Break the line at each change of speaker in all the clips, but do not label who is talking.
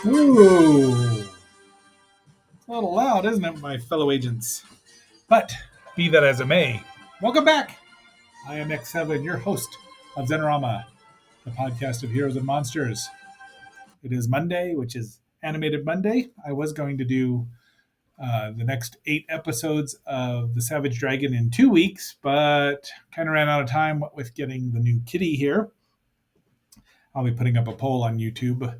Ooh, a little loud, isn't it, my fellow agents? But be that as it may, welcome back. I am X7, your host of Zenorama, the podcast of heroes and monsters. It is Monday, which is Animated Monday. I was going to do the next 8 episodes of The Savage Dragon in 2 weeks, but kind of ran out of time with getting the new kitty here. I'll be putting up a poll on YouTube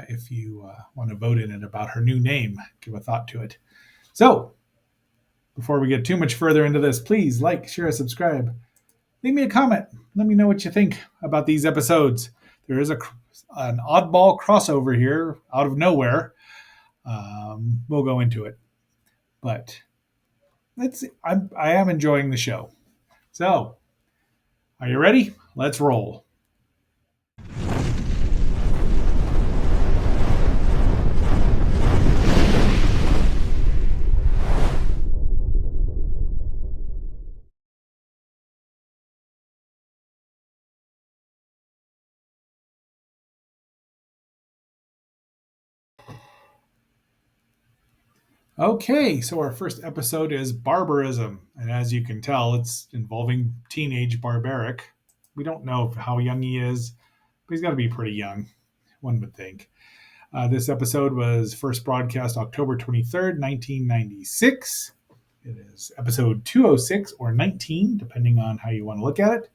if you want to vote in it about her new name. Give a thought to it. So, before we get too much further into this, please like, share, subscribe. Leave me a comment. Let me know what you think about these episodes. There is an oddball crossover here out of nowhere. We'll go into it. But I am enjoying the show. So, are you ready? Let's roll. Okay, so our first episode is Barbarism. And as you can tell, it's involving teenage Barbaric. We don't know how young he is, but he's got to be pretty young, one would think. This episode was first broadcast October 23rd, 1996. It is episode 206 or 19, depending on how you want to look at it.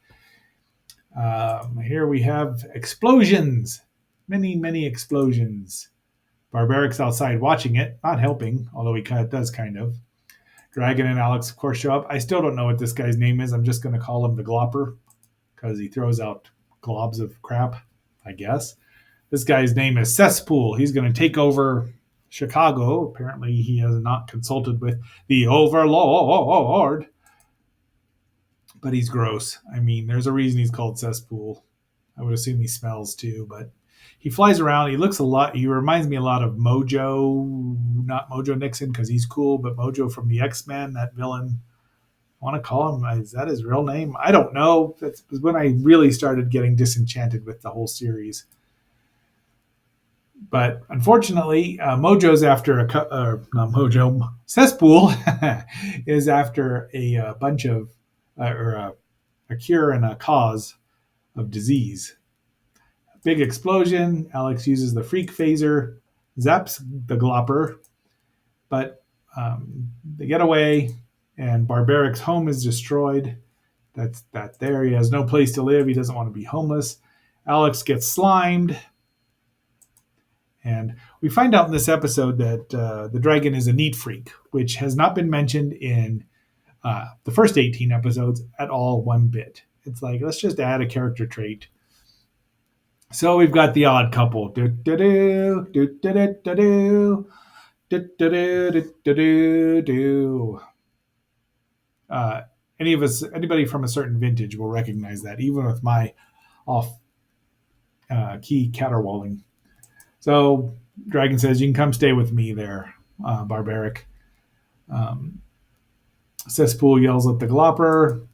Here we have explosions. Many explosions. Barbaric's outside watching it, not helping, although he does kind of. Dragon and Alex, of course, show up. I still don't know what this guy's name is. I'm just going to call him the Glopper because he throws out globs of crap, I guess. This guy's name is Cesspool. He's going to take over Chicago. Apparently, he has not consulted with the Overlord. But he's gross. I mean, there's a reason he's called Cesspool. I would assume he smells too, but he flies around. He looks a lot. He reminds me a lot of Mojo, not Mojo Nixon because he's cool, but Mojo from the X-Men, that villain. I want to call him. Is that his real name? I don't know. That's when I really started getting disenchanted with the whole series. But unfortunately, Mojo's after not Mojo, Cesspool is after a bunch of, or a cure and a cause of disease. Big explosion. Alex uses the freak phaser, zaps the Glopper, but they get away, and Barbaric's home is destroyed. That's that there. He has no place to live. He doesn't want to be homeless. Alex gets slimed. And we find out in this episode that the dragon is a neat freak, which has not been mentioned in the first 18 episodes at all, one bit. It's like, let's just add a character trait. So we've got the odd couple. Anybody from a certain vintage will recognize that, even with my off key caterwauling. So Dragon says, you can come stay with me there, Barbaric. Cesspool yells at the Glopper.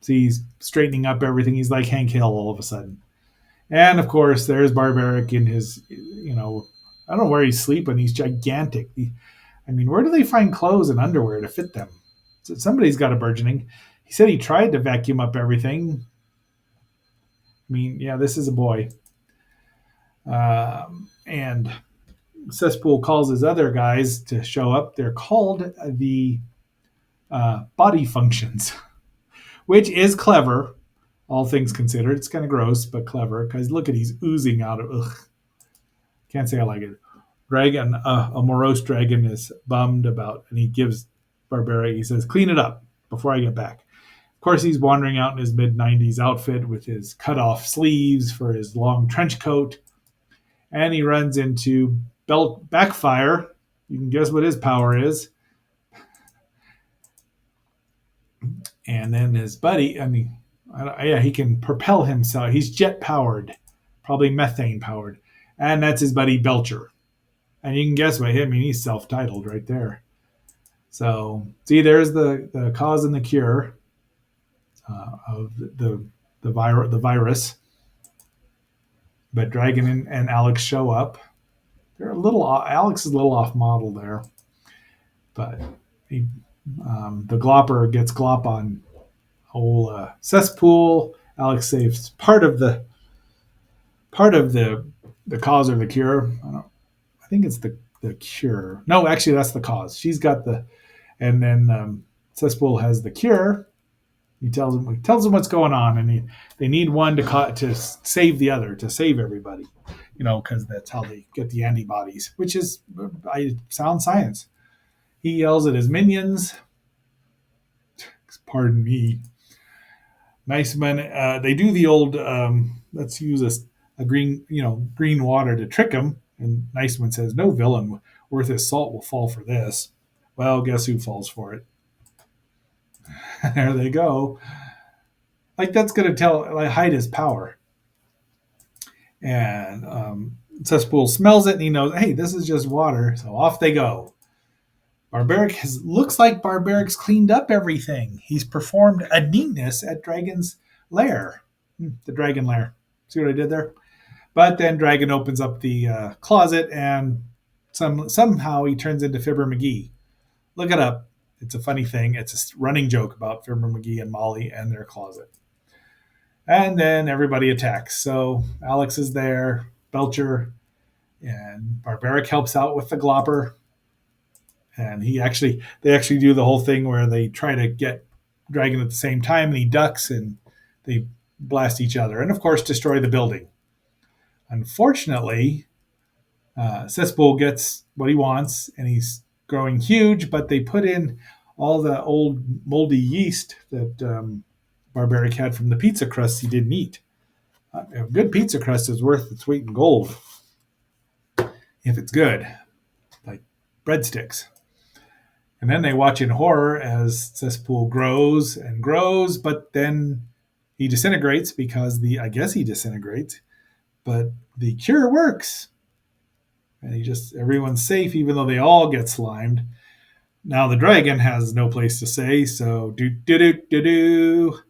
He's straightening up everything. He's like Hank Hill all of a sudden. And of course, there's Barbaric in his, I don't know where he's sleeping. He's gigantic. Where do they find clothes and underwear to fit them? So somebody's got a burgeoning. He said he tried to vacuum up everything. This is a boy. And Cesspool calls his other guys to show up. They're called the body functions, which is clever, all things considered. It's kind of gross, but clever, because look at he's oozing out of, can't say I like it. Dragon, a morose dragon is bummed about, and he gives Barbaric, he says, clean it up before I get back. Of course, he's wandering out in his mid-90s outfit with his cut-off sleeves for his long trench coat, and he runs into belt backfire. You can guess what his power is. And then his buddy, he can propel himself. He's jet-powered, probably methane-powered. And that's his buddy Belcher. And you can guess what he's self-titled right there. So, see, there's the cause and the cure of the virus. But Dragon and Alex show up. They're a little Alex is a little off model there, but he, the Glopper gets Glop on whole cesspool. Alex saves part of the cause or the cure. I think it's the cure. No, actually, that's the cause. She's got the, and then cesspool has the cure. He tells them what's going on, and they need one to save the other, to save everybody. Because that's how they get the antibodies, which is sound science. He yells at his minions. Pardon me, nice men. They do the old let's use a green water to trick him. And Nice Man says, "No villain worth his salt will fall for this." Well, guess who falls for it? There they go. Like that's gonna hide his power. And Cesspool smells it and he knows, hey, this is just water. So off they go. Looks like Barbaric's cleaned up everything. He's performed a neatness at Dragon's lair. The Dragon lair. See what I did there? But then Dragon opens up the closet and somehow he turns into Fibber McGee. Look it up. It's a funny thing. It's a running joke about Fibber McGee and Molly and their closet. And then everybody attacks. So Alex is there, Belcher, and Barbaric helps out with the Glopper. And they actually do the whole thing where they try to get Dragon at the same time, and he ducks, and they blast each other, and of course destroy the building. Unfortunately, Cesspool gets what he wants, and he's growing huge. But they put in all the old moldy yeast that Barbaric had from the pizza crusts he didn't eat. A good pizza crust is worth its weight in gold if it's good, like breadsticks. And then they watch in horror as Cesspool grows and grows, but then he disintegrates because I guess he disintegrates, but the cure works. And everyone's safe, even though they all get slimed. Now the dragon has no place to stay, so do do do do do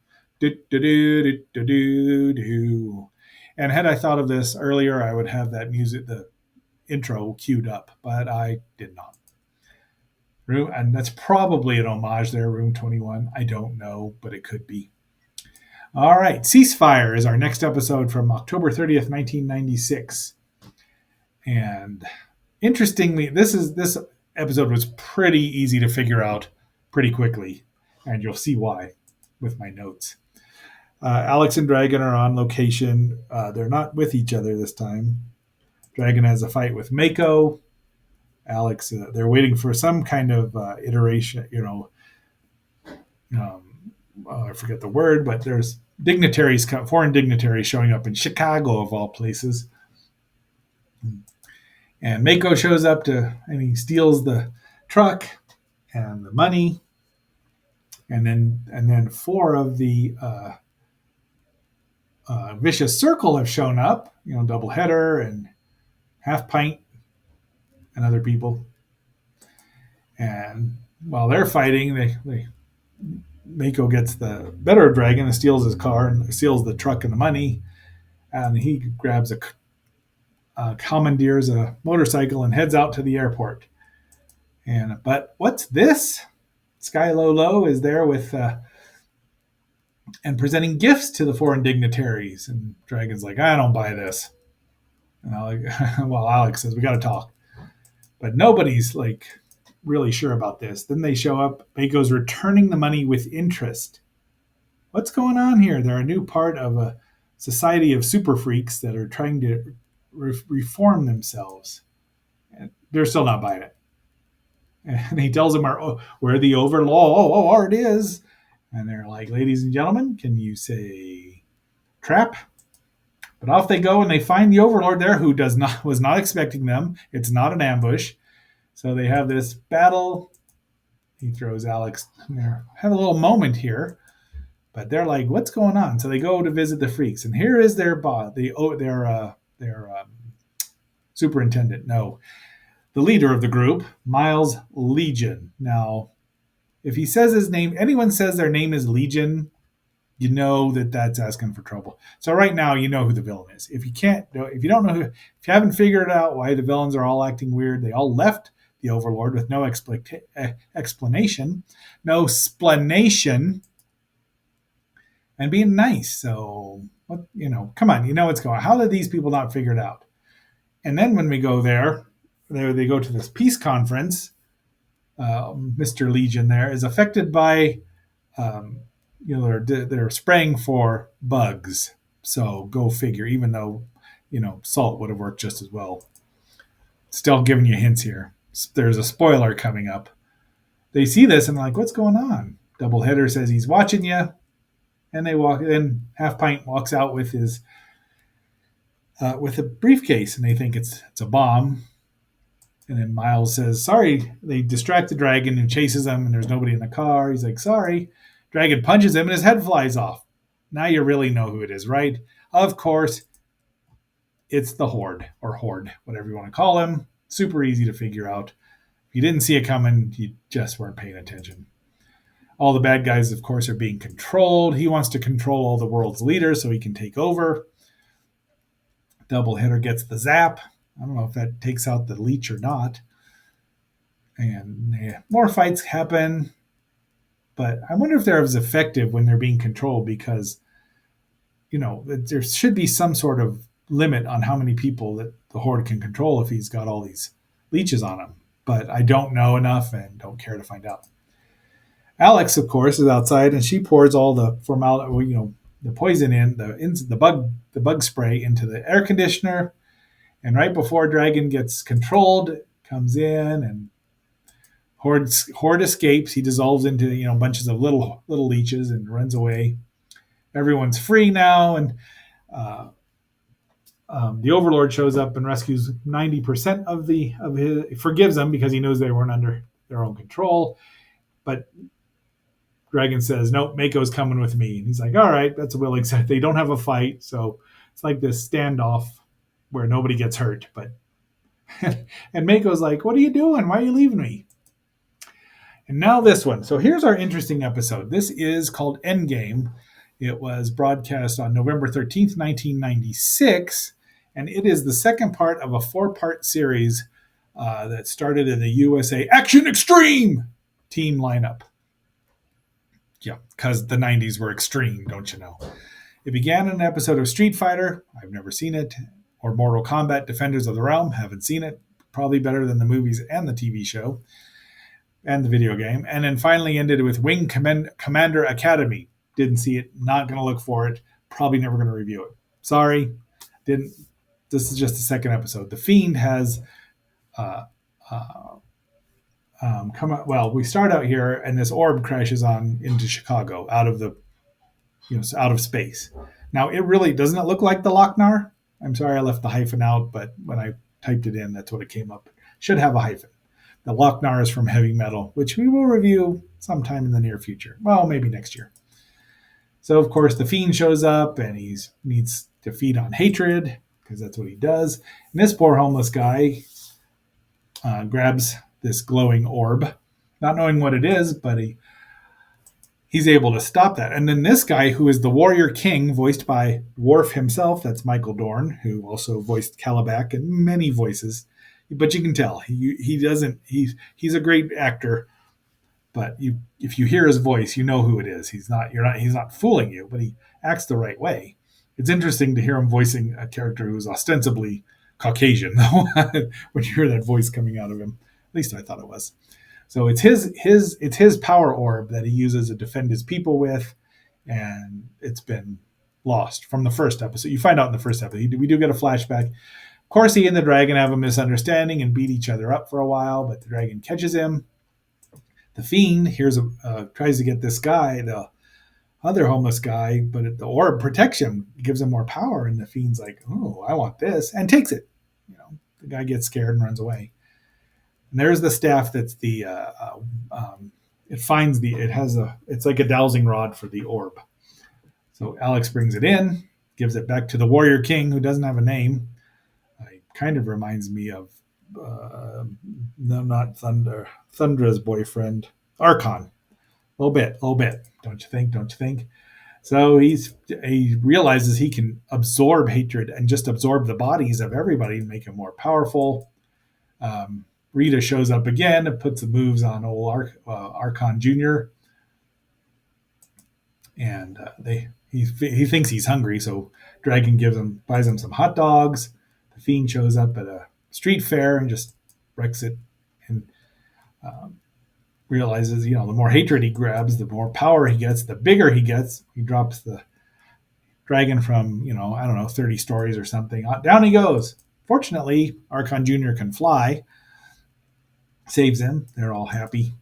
do do do do do do. And had I thought of this earlier, I would have that music, the intro, queued up, but I did not. And that's probably an homage there, Room 21. I don't know, but it could be. All right, Ceasefire is our next episode from October 30th, 1996. And interestingly, this episode was pretty easy to figure out pretty quickly, and you'll see why with my notes. Alex and Dragon are on location. They're not with each other this time. Dragon has a fight with Mako. Alex, they're waiting for some kind of iteration, I forget the word, but there's foreign dignitaries showing up in Chicago, of all places. And Mako shows up and he steals the truck and the money. And then four of the Vicious Circle have shown up, Double Header and Half Pint and other people. And while they're fighting, Mako gets the better of Dragon and steals his car and steals the truck and the money. And he grabs commandeers a motorcycle and heads out to the airport. But what's this? Sky Low is there with and presenting gifts to the foreign dignitaries. And Dragon's like, I don't buy this. And Alex says, we got to talk. But nobody's really sure about this. Then they show up. Mako's returning the money with interest. What's going on here? They're a new part of a society of super freaks that are trying to reform themselves. And they're still not buying it. And he tells them we're the overlord. Oh, it is. And they're like, ladies and gentlemen, can you say trap? But off they go, and they find the overlord there, who was not expecting them. It's not an ambush. So they have this battle. He throws Alex there. Have a little moment here. But they're like, what's going on? So they go to visit the freaks. And here is their boss, their superintendent. No, the leader of the group, Miles Legion. Now, if he says his name, anyone says their name is Legion, you know that that's asking for trouble. So right now, you know who the villain is. If you don't know if you haven't figured out why the villains are all acting weird, they all left the Overlord with no explanation, no explanation, and being nice. So what come on, you know what's going on. How did these people not figure it out? And then when we go there they go to this peace conference. Mr. Legion there is affected by um, they're spraying for bugs. So go figure. Even though salt would have worked just as well. Still giving you hints here. There's a spoiler coming up. They see this and like, what's going on? Doubleheader says he's watching you, and they walk. Then Half Pint walks out with a briefcase, and they think it's a bomb. And then Miles says, "Sorry." They distract the dragon who chases them, and there's nobody in the car. He's like, "Sorry." Dragon punches him, and his head flies off. Now you really know who it is, right? Of course, it's the Horde, or Horde, whatever you want to call him. Super easy to figure out. If you didn't see it coming, you just weren't paying attention. All the bad guys, of course, are being controlled. He wants to control all the world's leaders so he can take over. Doubleheader gets the zap. I don't know if that takes out the leech or not. And more fights happen. But I wonder if they're as effective when they're being controlled because, there should be some sort of limit on how many people that the Horde can control if he's got all these leeches on him. But I don't know enough and don't care to find out. Alex, of course, is outside and she pours all the the poison the bug spray into the air conditioner. And right before Dragon gets controlled, comes in and Horde escapes. He dissolves into bunches of little leeches and runs away. Everyone's free now, and uh, the Overlord shows up and rescues 90% of his. Forgives them because he knows they weren't under their own control. But Dragon says, "Nope, Mako's coming with me." And he's like, "All right, that's a willing set." They don't have a fight, so it's like this standoff where nobody gets hurt. But and Mako's like, "What are you doing? Why are you leaving me?" And now this one. So here's our interesting episode. This is called Endgame. It was broadcast on November 13th, 1996, and it is the second part of a four-part series that started in the USA Action Extreme team lineup. Yeah, because the 90s were extreme, don't you know? It began in an episode of Street Fighter. I've never seen it. Or Mortal Kombat Defenders of the Realm. Haven't seen it. Probably better than the movies and the TV show and the video game. And then finally ended with Wing Commander Academy. Didn't see it. Not going to look for it. Probably never going to review it. Sorry. Didn't. This is just the second episode. The Fiend has come out. Well, we start out here, and this orb crashes on into Chicago out of space. Now, it really doesn't it look like the Loc-Nar? I'm sorry I left the hyphen out, but when I typed it in, that's what it came up. Should have a hyphen. The Loc-Nar is from Heavy Metal, which we will review sometime in the near future. Well, maybe next year. So, of course, the Fiend shows up, and he needs to feed on hatred, because that's what he does. And this poor homeless guy grabs this glowing orb, not knowing what it is, but he's able to stop that. And then this guy, who is the Warrior King, voiced by Worf himself, that's Michael Dorn, who also voiced Calabac and many voices. But you can tell he's a great actor. But if you hear his voice, you know who it is. He's not fooling you, but he acts the right way. It's interesting to hear him voicing a character who's ostensibly Caucasian, though, when you hear that voice coming out of him. At least I thought it was. So it's his power orb that he uses to defend his people with, and it's been lost from the first episode. You find out in the first episode. We do get a flashback. Of course, he and the dragon have a misunderstanding and beat each other up for a while, but the dragon catches him. The Fiend tries to get this guy, the other homeless guy, but the orb protects him, gives him more power, and the Fiend's like, "Oh, I want this," and takes it. The guy gets scared and runs away. And there's the staff that's it's like a dowsing rod for the orb. So Alex brings it in, gives it back to the Warrior King, who doesn't have a name. It kind of reminds me of no, not Thundra's boyfriend, Archon. A little bit. Don't you think? So he realizes he can absorb hatred and just absorb the bodies of everybody and make him more powerful. Rita shows up again and puts the moves on old Archon Jr. And he thinks he's hungry, so Dragon buys him some hot dogs. The Fiend shows up at a street fair and just wrecks it, and realizes, the more hatred he grabs, the more power he gets, the bigger he gets. He drops the Dragon from, I don't know, 30 stories or something. Down he goes. Fortunately, Archon Jr. can fly, saves him. They're all happy.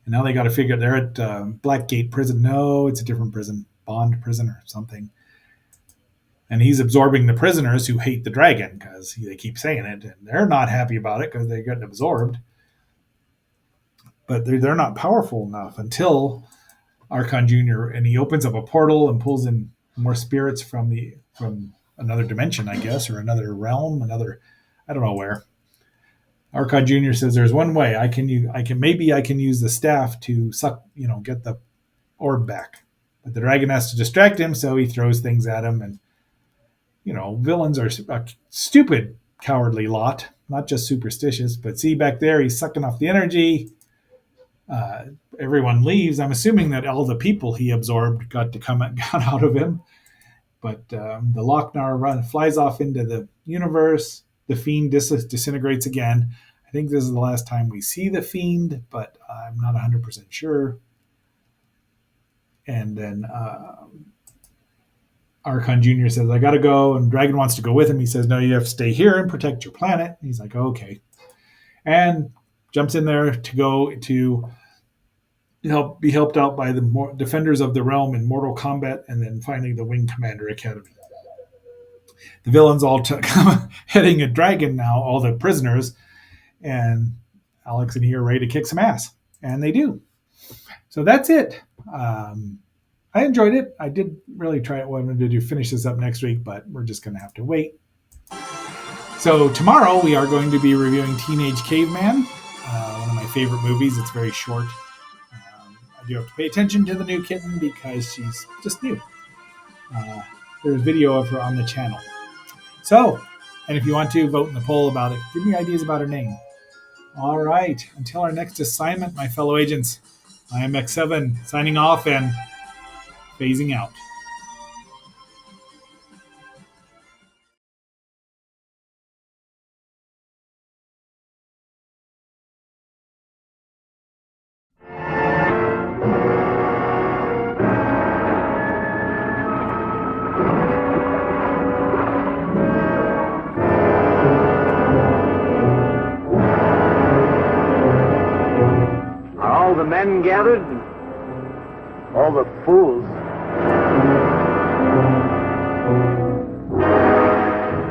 And now they got to figure, they're at Blackgate prison. No, it's a different prison, Bond prison or something. And he's absorbing the prisoners who hate the dragon because they keep saying it. And they're not happy about it because they get absorbed. But they're not powerful enough until Archon Jr. and he opens up a portal and pulls in more spirits from another dimension, I guess, or another realm, I don't know where. Archon Jr. says there's one way I can use the staff to suck, get the orb back. But the dragon has to distract him, so he throws things at him. And, villains are a stupid, cowardly lot, not just superstitious. But see, back there, he's sucking off the energy. Everyone leaves. I'm assuming that all the people he absorbed got out of him. But the Loc-Nar flies off into the universe. The Fiend disintegrates again. I think this is the last time we see the Fiend, but I'm not 100% sure. And then Archon Jr. says, I got to go. And Dragon wants to go with him. He says, no, you have to stay here and protect your planet. And he's like, oh, okay. And jumps in there to go to be helped out by the defenders of the realm in Mortal Kombat, and then finally the Wing Commander Academy. The villains all heading a dragon now, all the prisoners, and Alex and he are ready to kick some ass, and they do. So that's it. I enjoyed it. I did really try it. Wanted to finish this up next week, but we're just going to have to wait. So tomorrow we are going to be reviewing Teenage Caveman, one of my favorite movies. It's very short. I do have to pay attention to the new kitten because she's just new. There's video of her on the channel. So, and if you want to vote in the poll about it, give me ideas about her name. All right. Until our next assignment, my fellow agents, I am X7 signing off and phasing out.
Men gathered, all the fools.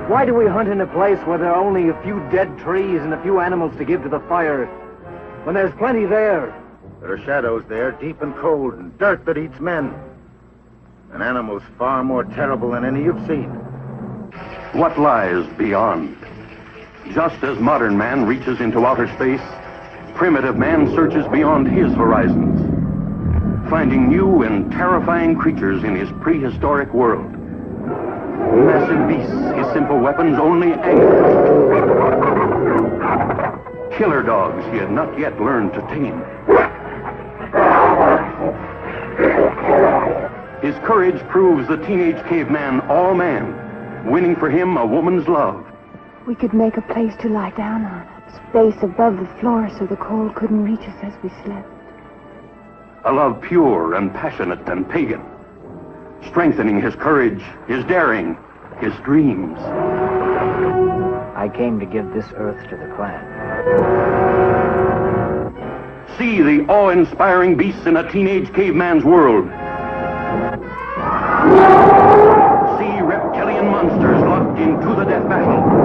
Why do we hunt in a place where there are only a few dead trees and a few animals to give to the fire, when there's plenty there?
There are shadows there, deep and cold, and dirt that eats men. And animals far more terrible than any you've seen.
What lies beyond? Just as modern man reaches into outer space, primitive man searches beyond his horizons, finding new and terrifying creatures in his prehistoric world. Massive beasts, his simple weapons only anger. Killer dogs he had not yet learned to tame. His courage proves the teenage caveman all man, winning for him a woman's love.
We could make a place to lie down on. Space above the floor so the cold couldn't reach us as we slept.
A love pure and passionate and pagan, strengthening his courage, his daring, his dreams.
I came to give this earth to the clan.
See the awe-inspiring beasts in a teenage caveman's world. See reptilian monsters locked into the death battle.